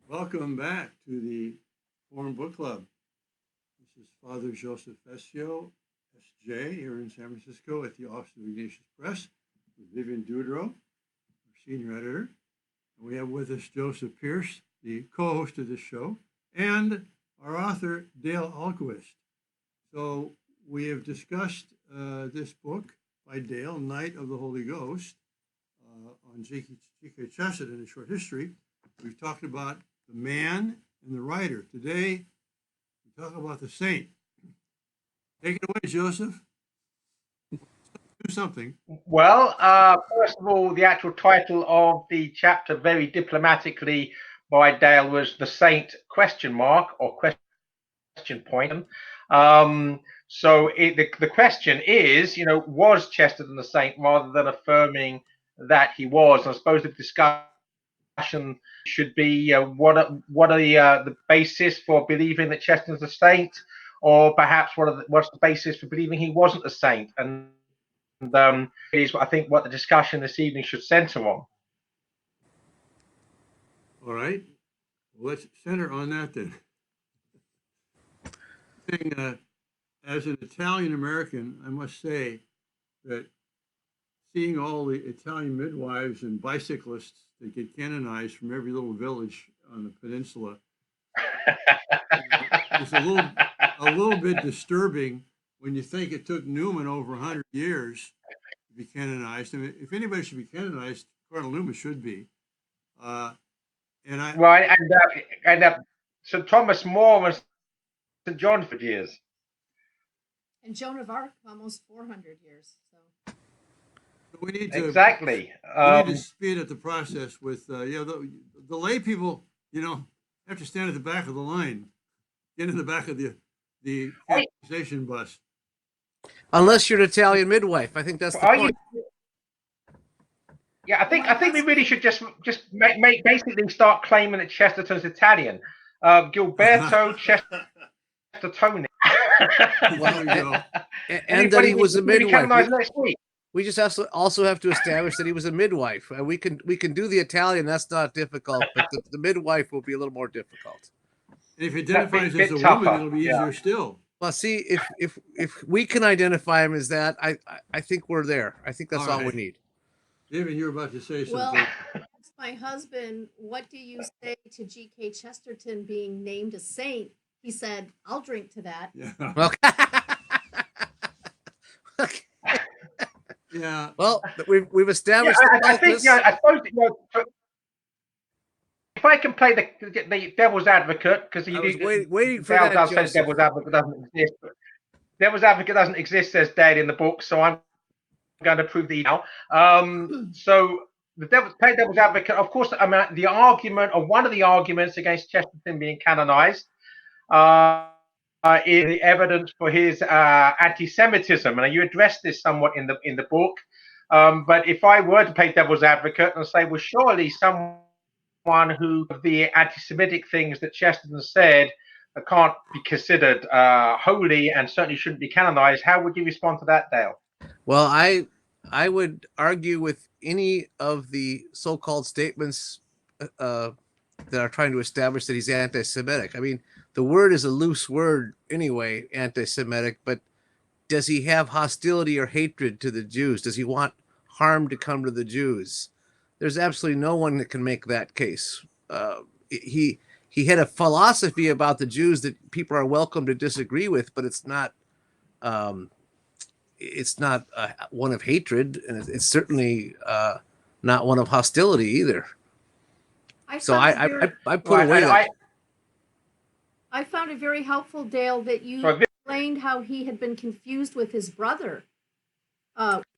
Welcome back to the Forum Book Club. This is Father Joseph Fessio, S.J., here in San Francisco at the Office of Ignatius Press with Vivian Dudrow, our senior editor. And we have with us Joseph Pearce, the co-host of this show, and our author, Dale Ahlquist. So we have discussed this book by Dale, Night of the Holy Ghost, on G.K. Chesterton, A Short History. We've talked about the man and the writer. Today, we talk about the saint. Take it away, Joseph. Do something. Well, first of all, the actual title of the chapter, very diplomatically by Dale, was "The Saint?" or question point. So the question is, was Chesterton the saint, rather than affirming that he was? I suppose the discussion should be what are the basis for believing that Chesterton's a saint, or perhaps what's the basis for believing he wasn't a saint? And is I think what the discussion this evening should center on. All right. Well, let's center on that then. As an Italian American, I must say that seeing all the Italian midwives and bicyclists that get canonized from every little village on the peninsula is a little bit disturbing when you think it took Newman over 100 years to be canonized. I mean, if anybody should be canonized, Cardinal Newman should be. And St. Thomas More and St. John for years. And Joan of Arc, almost 400 years. So we need to exactly. We need to speed up the process with the lay people. Have to stand at the back of the line, get in the back of the canonization bus. Unless you're an Italian midwife, I think that's the point. Yeah, I think we really should just basically start claiming that Chesterton's Italian. Gilberto Chesterton. And that he was a midwife. We just also have to establish that he was a midwife. We can do the Italian. That's not difficult, but the midwife will be a little more difficult. And if he identifies as a woman, it'll be easier still. Well, see, if we can identify him as that, I think we're there. I think that's all we need. David, you're about to say something. Well, that's my husband. What do you say to G.K. Chesterton being named a saint? He said, "I'll drink to that." Yeah. Okay. Yeah. Well, we've established. I think I suppose if I can play the devil's advocate, because waiting for that. Dale says devil's advocate doesn't exist. But devil's advocate doesn't exist, says Dale in the book, so I'm going to prove the now. So play devil's advocate. Of course, I mean the argument, or one of the arguments against Chesterton being canonized, is the evidence for his anti-Semitism, and you addressed this somewhat in the book. But if I were to play devil's advocate and say, well, surely someone who the anti-Semitic things that Chesterton said can't be considered holy and certainly shouldn't be canonized, how would you respond to that, Dale? Well, I would argue with any of the so-called statements that are trying to establish that he's anti-Semitic. I mean, the word is a loose word anyway, anti-Semitic, but does he have hostility or hatred to the Jews? Does he want harm to come to the Jews? There's absolutely no one that can make that case. He had a philosophy about the Jews that people are welcome to disagree with, but it's not one of hatred, and it's certainly not one of hostility either. I put away that. I found it very helpful, Dale, that you explained how he had been confused with his brother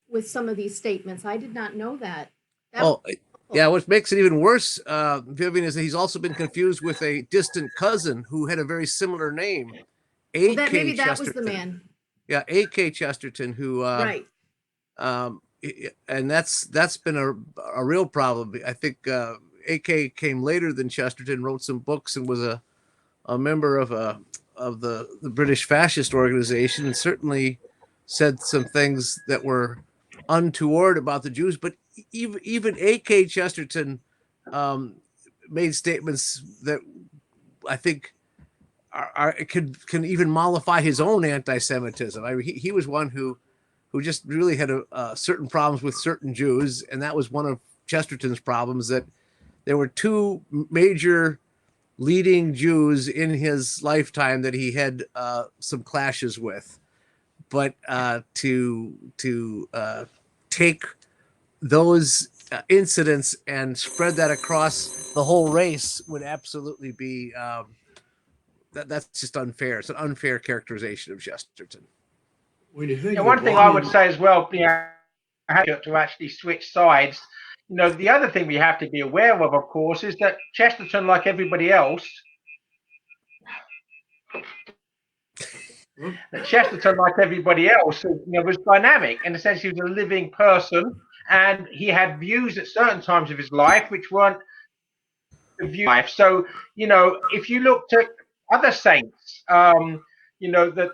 with some of these statements. I did not know that. Yeah, what makes it even worse, Vivian, is that he's also been confused with a distant cousin who had a very similar name, A.K. Well, maybe that Chesterton. was the man. Yeah, A.K. Chesterton, who right. And that's been a real problem. I think A.K. came later than Chesterton, wrote some books, and was a member of the British fascist organization, and certainly said some things that were untoward about the Jews. But even A.K. Chesterton made statements that I think can even mollify his own anti-Semitism. I mean, he was one who just really had certain problems with certain Jews, and that was one of Chesterton's problems, that there were two major leading Jews in his lifetime that he had some clashes with. But to take those incidents and spread that across the whole race would absolutely be that's just unfair. It's an unfair characterization of Chesterton. When you think one thing I would say as well, to actually switch sides, the other thing we have to be aware of course, is that Chesterton, like everybody else, was dynamic in the sense he was a living person, and he had views at certain times of his life which weren't the view life. So, if you looked at other saints, that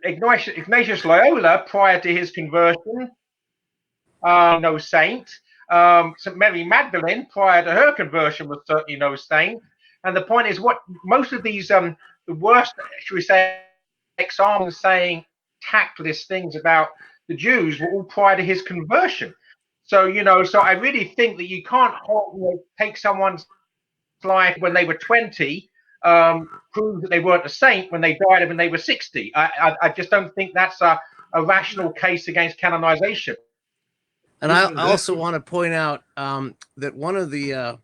Ignatius Loyola, prior to his conversion, no saint. St. Mary Magdalene, prior to her conversion, was certainly no saint. And the point is, what most of these, the worst, should we say, examples saying tactless things about the Jews were all prior to his conversion. So, so I really think that you can't take someone's life when they were 20, prove that they weren't a saint when they died when they were 60. I just don't think that's a rational case against canonization. And I also want to point out that one of the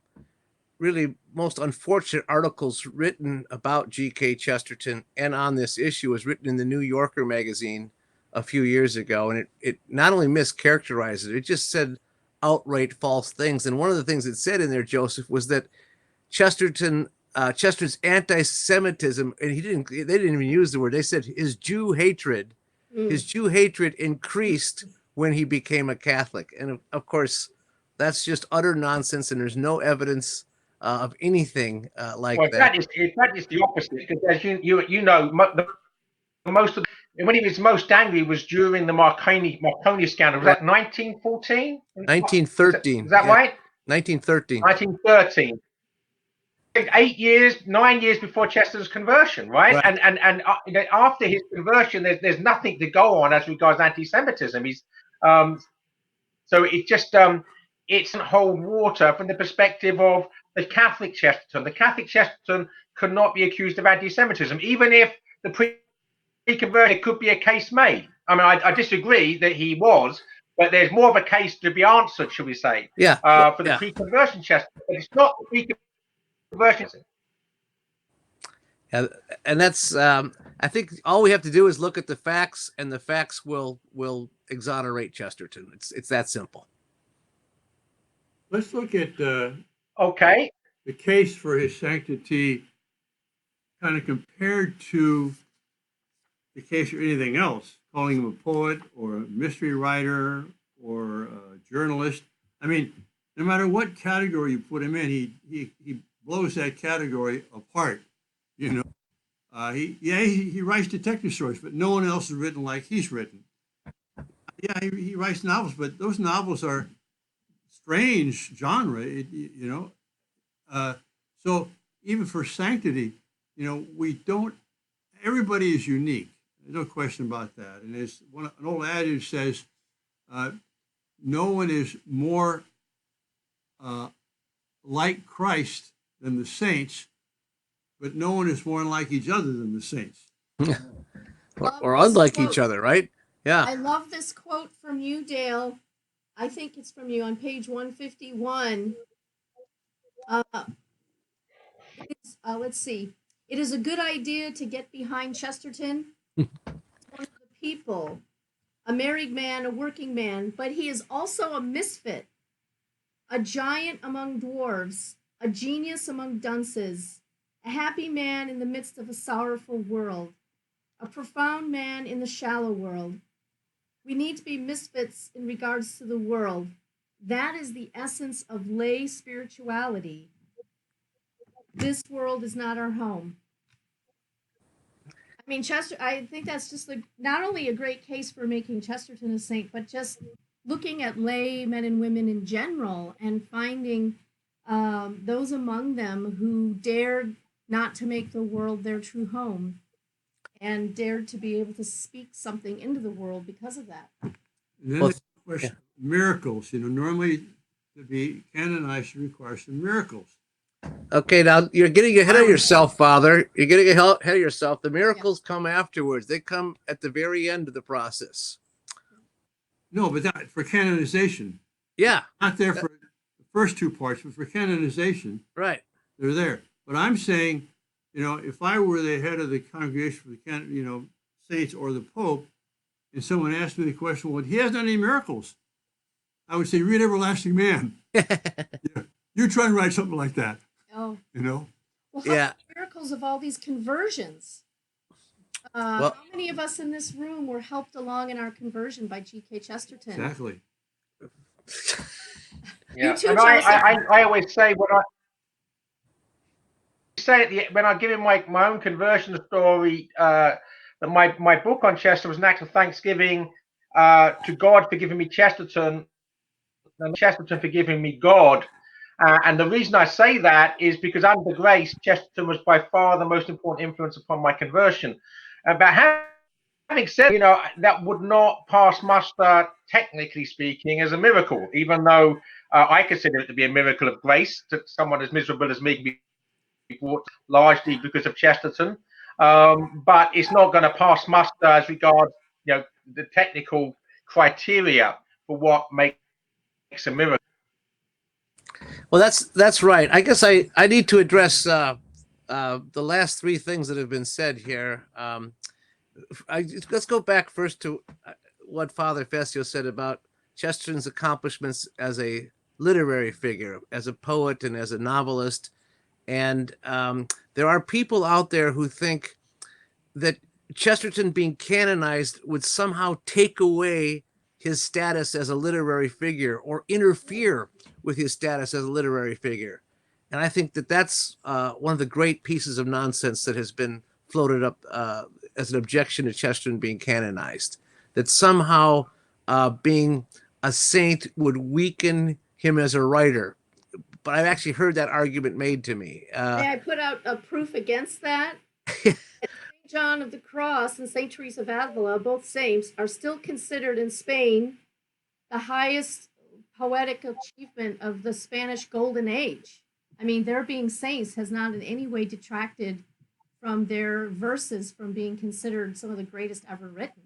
really most unfortunate articles written about G.K. Chesterton and on this issue was written in the New Yorker magazine a few years ago. And it not only mischaracterized it just said outright false things. And one of the things it said in there, Joseph, was that Chesterton's anti-Semitism, and they didn't even use the word, they said his Jew hatred increased when he became a Catholic. And of course, that's just utter nonsense, and there's no evidence of anything like that. That is the opposite, because as most of when he was most angry was during the Marconi scandal. Was that 1914? 1913. Is that right? 1913. 1913. 9 years before Chesterton's conversion, right? And after his conversion, there's nothing to go on as regards anti-Semitism. He's so it just it doesn't hold water from the perspective of the Catholic Chesterton. The Catholic Chesterton could not be accused of anti-Semitism, even if the pre-conversion could be a case made. I mean, I disagree that he was, but there's more of a case to be answered, shall we say? For the pre-conversion Chesterton, but it's not the pre-conversion. And that's I think all we have to do is look at the facts, and the facts will exonerate Chesterton. It's that simple. Let's look at the case for his sanctity, kind of compared to the case for anything else, calling him a poet or a mystery writer or a journalist. I mean, no matter what category you put him in, he blows that category apart. He writes detective stories, but no one else has written like he's written. Yeah, he writes novels, but those novels are strange genre, so even for sanctity, we don't. Everybody is unique. There's no question about that. And there's an old adage says, no one is more like Christ than the saints, but no one is more like each other than the saints. or unlike each other, right? Yeah. I love this quote from you, Dale. I think it's from you on page 151. Let's see. It is a good idea to get behind Chesterton. One of the people, a married man, a working man, but he is also a misfit, a giant among dwarves, a genius among dunces, a happy man in the midst of a sorrowful world, a profound man in the shallow world. We need to be misfits in regards to the world. That is the essence of lay spirituality. This world is not our home. I mean, I think that's just not only a great case for making Chesterton a saint, but just looking at lay men and women in general and finding those among them who dared not to make the world their true home and dared to be able to speak something into the world because of that. And then Well, the question, miracles. Normally to be canonized, you require some miracles. okay, now you're getting ahead of yourself, Father. You're getting ahead of yourself. The miracles come afterwards. They come at the very end of the process. No, but that for canonization. Yeah. Not there for the first two parts, but for canonization, Right. they're there. But I'm saying, if I were the head of the congregation for the saints or the Pope, and someone asked me the question, well, he hasn't done any miracles, I would say, read Everlasting Man. You try and write something like that. Oh. Well, how Yeah. about miracles of all these conversions? Well- how many of us in this room were helped along in our conversion by G.K. Chesterton? Exactly. Yeah. You too, And Joseph. I always say when I give him my own conversion story, that my book on Chester was an act of thanksgiving to God for giving me Chesterton, and Chesterton for giving me God. And the reason I say that is because under grace, Chesterton was by far the most important influence upon my conversion. But having said, that would not pass muster, technically speaking, as a miracle, even though I consider it to be a miracle of grace that someone as miserable as me can be brought largely because of Chesterton. But it's not going to pass muster as regards, the technical criteria for what makes a miracle. Well, that's right. I guess I need to address the last three things that have been said here. Let's go back first to what Father Fessio said about Chesterton's accomplishments as a literary figure, as a poet, and as a novelist. And there are people out there who think that Chesterton being canonized would somehow take away his status as a literary figure or interfere with his status as a literary figure. And I think that that's one of the great pieces of nonsense that has been floated up as an objection to Chesterton being canonized, that somehow being a saint would weaken him as a writer. But I've actually heard that argument made to me. May I put out a proof against that? St. John of the Cross and St. Teresa of Avila, both saints, are still considered in Spain the highest poetic achievement of the Spanish Golden Age. I mean, their being saints has not in any way detracted from their verses from being considered some of the greatest ever written.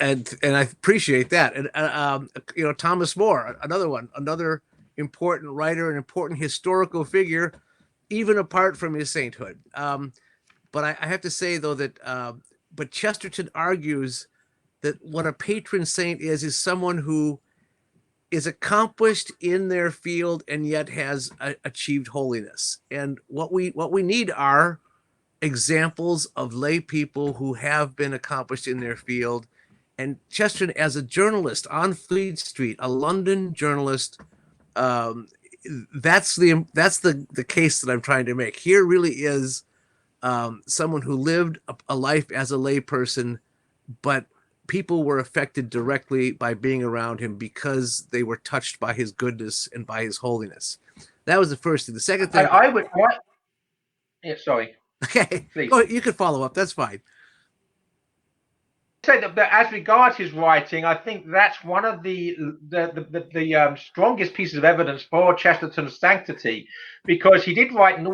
And I appreciate that. And Thomas More, another important writer, an important historical figure, even apart from his sainthood. But I have to say though that but Chesterton argues that what a patron saint is someone who is accomplished in their field and yet has achieved holiness. And what we need are examples of lay people who have been accomplished in their field. And Chesterton, as a journalist on Fleet Street, a London journalist, that's the case that I'm trying to make. Here really is someone who lived a life as a lay person, but people were affected directly by being around him because they were touched by his goodness and by his holiness. That was the first thing. The second thing, Yeah, sorry. Okay, Please. go ahead. You can follow up. That's fine. Say that as regards his writing, I think that's one of the strongest pieces of evidence for Chesterton's sanctity, because he did write, and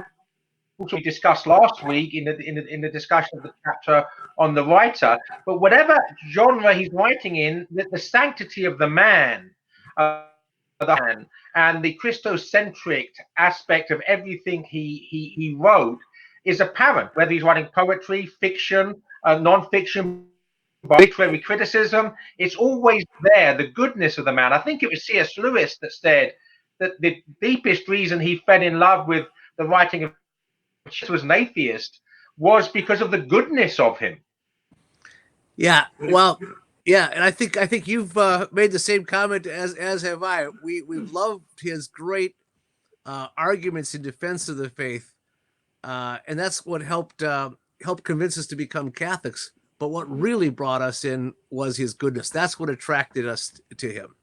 also we discussed last week in the discussion of the chapter on the writer. But whatever genre he's writing in, the sanctity of the man, and the Christocentric aspect of everything he wrote is apparent, whether he's writing poetry, fiction, non-fiction, literary criticism. It's always there, the goodness of the man. I think it was C.S. Lewis that said that the deepest reason he fell in love with the writing of Chesterton was an atheist was because of the goodness of him. Yeah, well, yeah, and I think you've made the same comment as have I. We've loved his great arguments in defense of the faith, and that's what helped convince us to become Catholics. But what really brought us in was his goodness. That's what attracted us to him.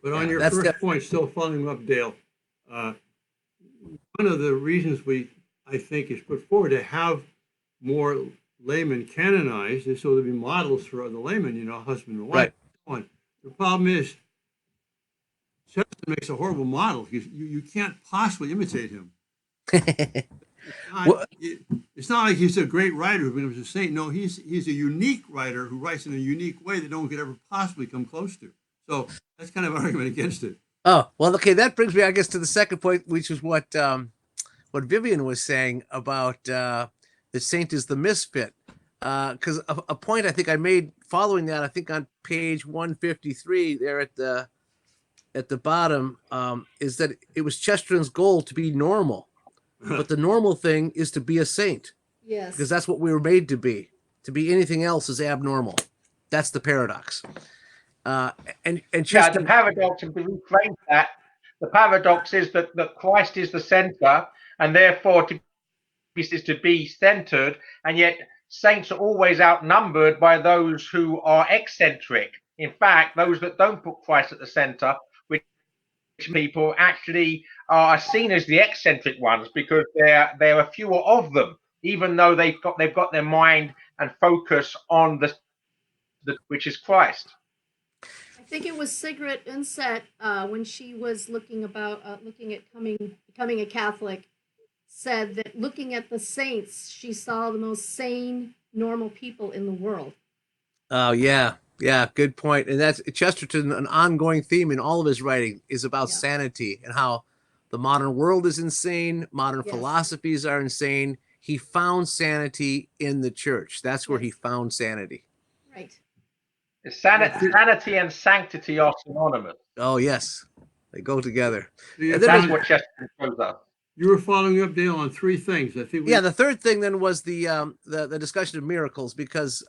But on your first point, still following up, Dale, one of the reasons I think, is put forward to have more laymen canonized is so there'll be models for other laymen, husband and wife. Right. And so on. The problem is, Chesterton makes a horrible model. You can't possibly imitate him. Well, It's not like he's a great writer who was a saint. No, he's a unique writer who writes in a unique way that no one could ever possibly come close to. So that's kind of an argument against it. oh, well, okay. That brings me, I guess, to the second point, which is what Vivian was saying about the saint is the misfit. Because a point I think I made following that, I think on page 153 there at the bottom, is that it was Chesterton's goal to be normal. But the normal thing is to be a saint. Yes. Because that's what we were made to be. To be anything else is abnormal. That's the paradox. And Chesterton, the paradox, and to reframe that, the paradox is that Christ is the center, and therefore is to be centered, and yet saints are always outnumbered by those who are eccentric. In fact, those that don't put Christ at the center, which people actually are seen as the eccentric ones, because there are fewer of them, even though they've got their mind and focus on the which is Christ. I think it was Sigrid Undset when she was looking at becoming a Catholic, said that looking at the saints, she saw the most sane, normal people in the world. oh yeah, good point. And that's Chesterton. An ongoing theme in all of his writing is about sanity and how the modern world is insane. Modern philosophies are insane. He found sanity in the church. That's where he found sanity. Right. Sanity and sanctity are synonymous. Oh yes, they go together. And that's what Chesterton shows us. You were following up, Dale, on three things. I think. The third thing then was the discussion of miracles, because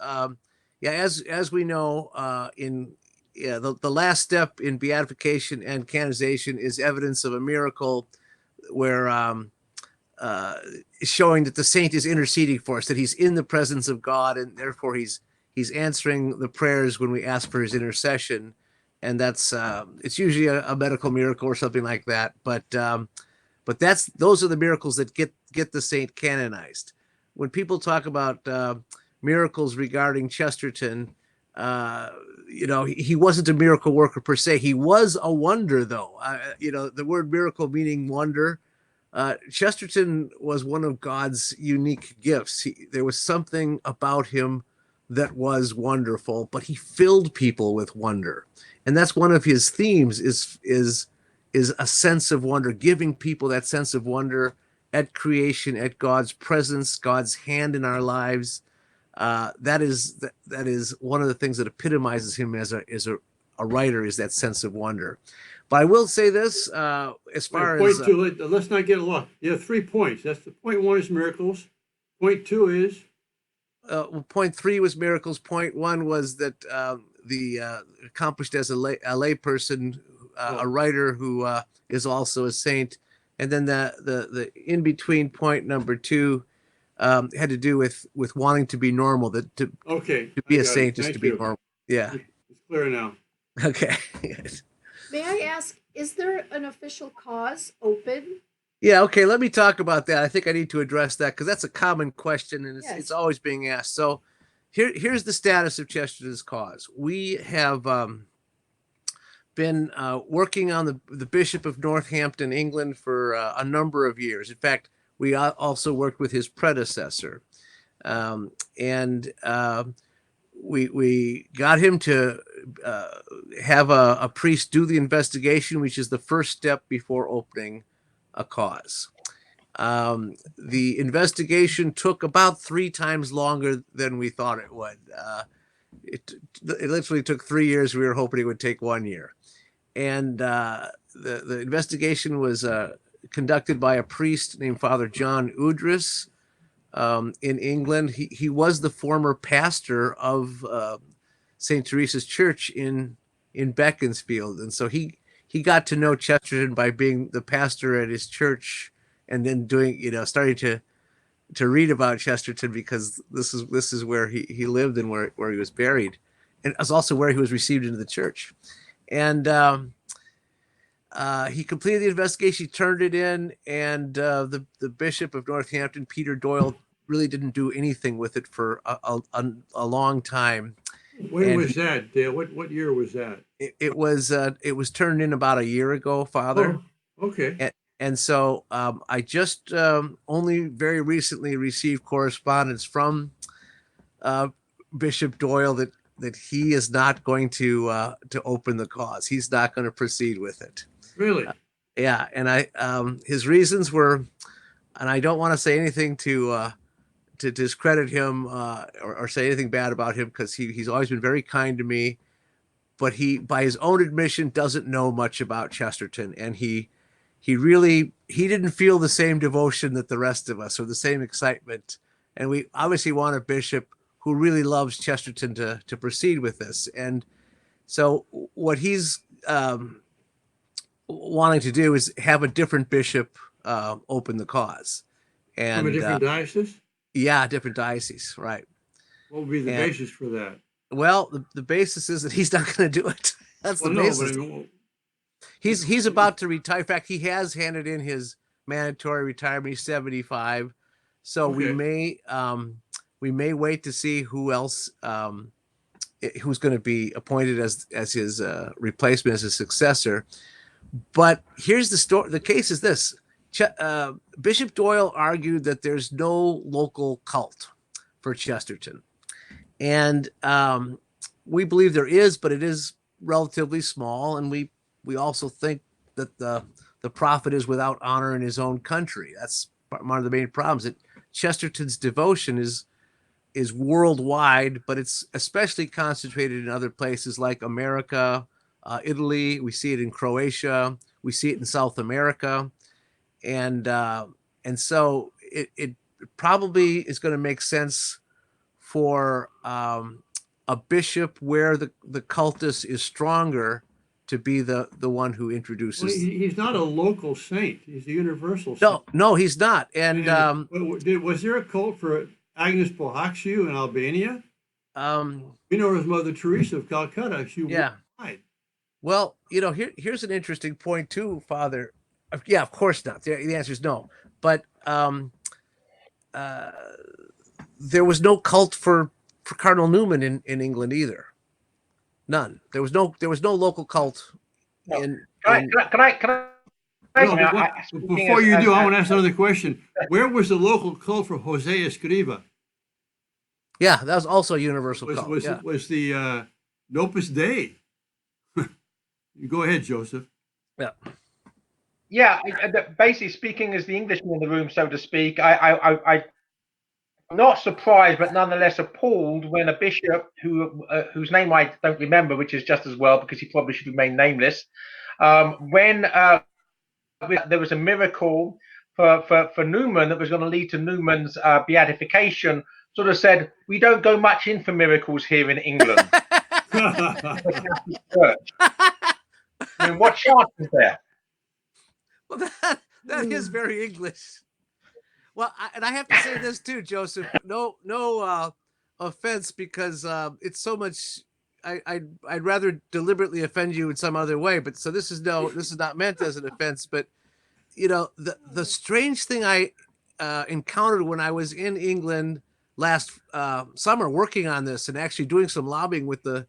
as we know, the last step in beatification and canonization is evidence of a miracle, where showing that the saint is interceding for us, that he's in the presence of God, and therefore he's answering the prayers when we ask for his intercession, and that's it's usually a medical miracle or something like that, but those are the miracles that get the saint canonized. When people talk about miracles regarding Chesterton, he wasn't a miracle worker per se. He was a wonder, though. The word miracle meaning wonder. Chesterton was one of God's unique gifts. There was something about him that was wonderful, but he filled people with wonder, and that's one of his themes. Is a sense of wonder, giving people that sense of wonder at creation, at God's presence, God's hand in our lives. That is one of the things that epitomizes him as a writer, is that sense of wonder. But I will say this, as far as... Point two, let's not get lost. You have 3 points. That's the point one is miracles. Point two is... point three was miracles. Point one was that the accomplished as a lay person, a writer who is also a saint. And then the in between point number two had to do with wanting to be normal, to be a saint is to be normal. Yeah, it's clear now. Okay. May I ask, is there an official cause open? Yeah, okay, let me talk about that. I think I need to address that because that's a common question, and it's always being asked. So here's the status of Chesterton's cause. We have been working on the Bishop of Northampton, England, for a number of years. In fact, we also worked with his predecessor. And we got him to have a priest do the investigation, which is the first step before opening a cause. The investigation took about 3 times longer than we thought it would. It literally took 3 years. We were hoping it would take 1 year. And the investigation was conducted by a priest named Father John Udris in England. He was the former pastor of St. Teresa's Church in Beaconsfield. And so he got to know Chesterton by being the pastor at his church, and then starting to read about Chesterton, because this is where he lived and where he was buried, and it was also where he was received into the church. And he completed the investigation, he turned it in, and the Bishop of Northampton, Peter Doyle, really didn't do anything with it for a long time. When And was that, Dale? What year was that? it was turned in about a year ago, Father. Oh, okay. And so I just only very recently received correspondence from Bishop Doyle that he is not going to open the cause. He's not going to proceed with it. Really? Yeah, and his reasons were, and I don't want to say anything to discredit him or say anything bad about him, because he's always been very kind to me, but he, by his own admission, doesn't know much about Chesterton, and he didn't feel the same devotion that the rest of us, or the same excitement, and we obviously want a bishop who really loves Chesterton to proceed with this. And so what he's wanting to do is have a different bishop open the cause. And From a different diocese? Yeah, different diocese, right. What would be the basis for that? Well, the basis is that he's not going to do it. That's the basis. But I mean, he's about to retire. In fact, he has handed in his mandatory retirement. He's 75. So Okay. we may wait to see who else who's going to be appointed as his replacement, as his successor. But here's the story. The case is this. Bishop Doyle argued that there's no local cult for Chesterton. And we believe there is, but it is relatively small. And we also think that the prophet is without honor in his own country. That's one of the main problems. That Chesterton's devotion is worldwide, but it's especially concentrated in other places like America, Italy. We see it in Croatia. We see it in South America. And so it probably is going to make sense for a bishop where the cultus is stronger to be the one who introduces. Well, he's not a local saint. He's a universal saint. No, he's not. And was there a cult for Agnes Bohaciu in Albania? You know, his Mother Teresa of Calcutta. She died. Well, here's an interesting point too, Father. Yeah, of course not. The answer is no. But there was no cult for Cardinal Newman in England either. None. There was no local cult. No. Can I Before you do, I want to ask another question. Where was the local cult for Jose Escriva? Yeah, that was also a universal cult. Was the Opus Dei? You go ahead, Joseph. Yeah. Yeah, basically speaking, as the Englishman in the room, so to speak, I'm not surprised, but nonetheless appalled when a bishop whose name I don't remember, which is just as well because he probably should remain nameless, when there was a miracle for Newman that was going to lead to Newman's beatification, sort of said, we don't go much in for miracles here in England. I mean, what chance is there? Well, that is very English. Well, I have to say this too, Joseph. No offense, because it's so much. I'd rather deliberately offend you in some other way. But so this is not meant as an offense. But the strange thing I encountered when I was in England last summer working on this and actually doing some lobbying with the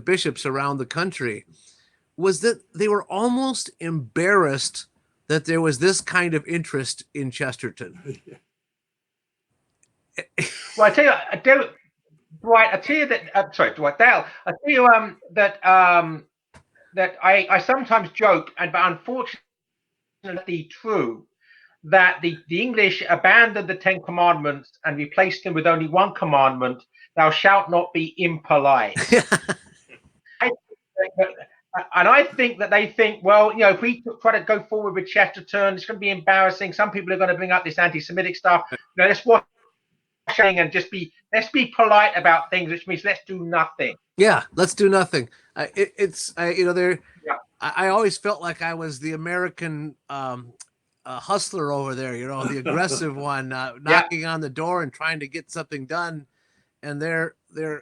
bishops around the country was that they were almost embarrassed that there was this kind of interest in Chesterton. Well, I tell you, Dale, Dwight, I tell you that. Sorry, Dwight, Dale. I tell you that I sometimes joke, but unfortunately true, that the English abandoned the 10 Commandments and replaced them with only one commandment: "Thou shalt not be impolite." And I think that they think, well, if we try to go forward with Chesterton, it's going to be embarrassing. Some people are going to bring up this anti-Semitic stuff. Let's watch and let's be polite about things, which means let's do nothing. Yeah, let's do nothing. I always felt like I was the American hustler over there, the aggressive one, knocking on the door and trying to get something done. And their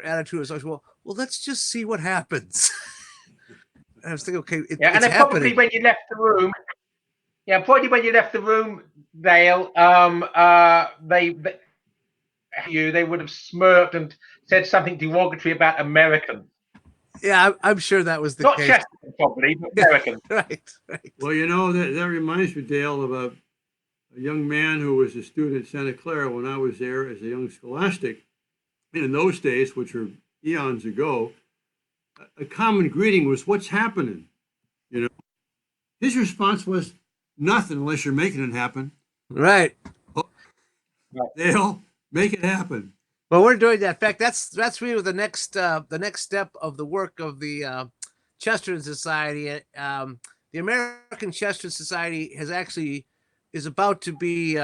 attitude is always, well, let's just see what happens. I was thinking, okay, Yeah, and it's then probably happening. when you left the room, probably when you left the room, Dale, they would have smirked and said something derogatory about Americans. Yeah, I'm sure that was the Not case. Chesterton, probably, but Americans. Right. Well, that reminds me, Dale, of a young man who was a student at Santa Clara when I was there as a young scholastic. And in those days, which are eons ago, a common greeting was, "What's happening?" You know, his response was, "Nothing unless you're making it happen." Right. Oh, Dale, make it happen. Well, we're doing that. In fact, that's really the next step of the work of the Chesterton Society. The American Chesterton Society is about to be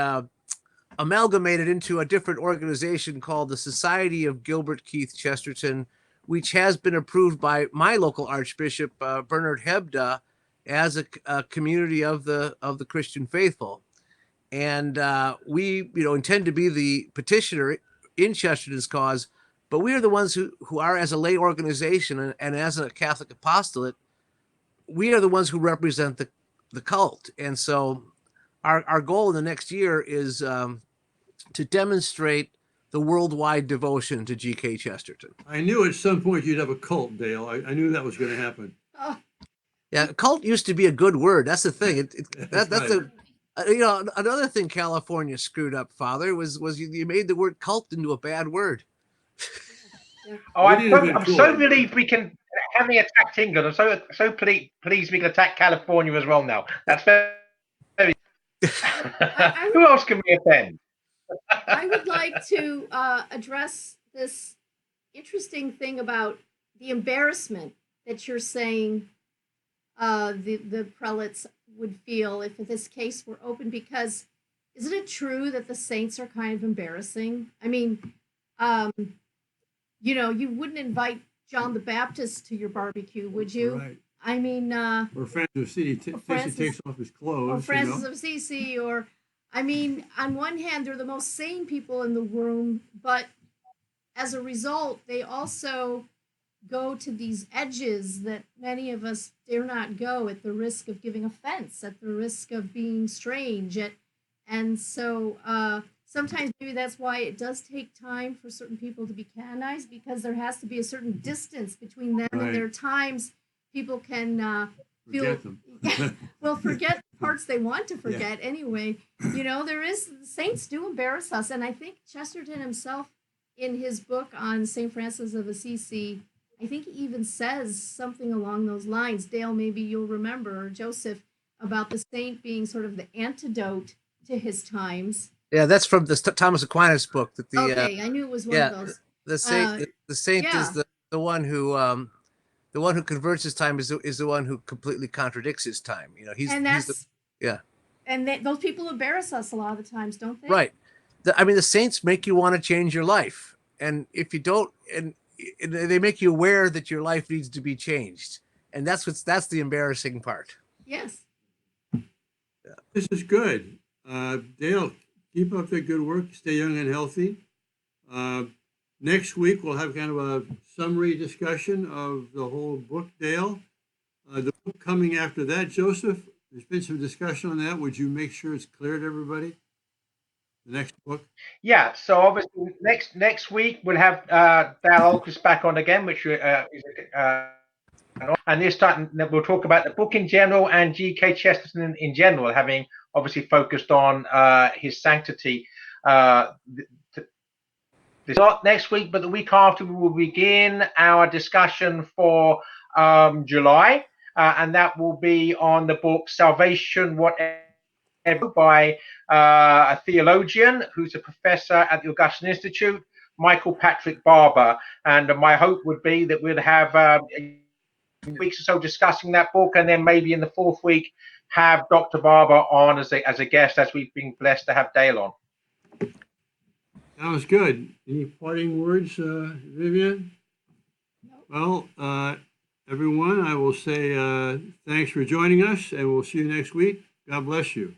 amalgamated into a different organization called the Society of Gilbert Keith Chesterton, which has been approved by my local Archbishop Bernard Hebda as a community of the Christian faithful, and we intend to be the petitioner in Chesterton's cause, but we are the ones who are, as a lay organization and as a Catholic apostolate, we are the ones who represent the cult, and so our goal in the next year is to demonstrate the worldwide devotion to G.K. Chesterton. I knew at some point you'd have a cult, Dale. I knew that was going to happen. Oh, Yeah, cult used to be a good word. That's the thing. That's right. another thing California screwed up, Father, was you made the word cult into a bad word. Oh, I'm so cool. relieved we can, having attacked England, I'm so pleased we can attack California as well now. That's very. Who else can we offend? I would like to address this interesting thing about the embarrassment that you're saying the prelates would feel if this case were open, because isn't it true that the saints are kind of embarrassing? I mean, you wouldn't invite John the Baptist to your barbecue, would you? Right. I mean, or Francis of Assisi takes off his clothes. Or Francis of Assisi, or I mean, on one hand, they're the most sane people in the room, but as a result, they also go to these edges that many of us dare not go, at the risk of giving offense, at the risk of being strange. And so sometimes maybe that's why it does take time for certain people to be canonized, because there has to be a certain distance between them and their times. People can feel, forget parts they want to forget anyway. The saints do embarrass us. And I think Chesterton himself, in his book on St. Francis of Assisi, I think he even says something along those lines. Dale, maybe you'll remember, or Joseph, about the saint being sort of the antidote to his times. Yeah, that's from the Thomas Aquinas book. That I knew it was one of those. The saint is the one who converts his time is the one who completely contradicts his time. And those people embarrass us a lot of the times, don't they? Right. The saints make you want to change your life, and if you don't, and they make you aware that your life needs to be changed, and that's the embarrassing part. Yes. Yeah. This is good. Dale, keep up the good work. Stay young and healthy. Next week, we'll have kind of a summary discussion of the whole book, Dale. The book coming after that, Joseph, there's been some discussion on that. Would you make sure it's clear to everybody? The next book? Yeah, so obviously next week we'll have Dale Ahlquist back on again, which and this time we'll talk about the book in general and G.K. Chesterton in general, having obviously focused on his sanctity. Not next week, but the week after, we will begin our discussion for July, and that will be on the book Salvation Whatever, by a theologian who's a professor at the Augustine Institute, Michael Patrick Barber. And my hope would be that we'll have weeks or so discussing that book, and then maybe in the fourth week have Dr. Barber on as a guest, as we've been blessed to have Dale on. That was good. Any parting words, Vivian? No. Well, everyone, I will say thanks for joining us, and we'll see you next week. God bless you.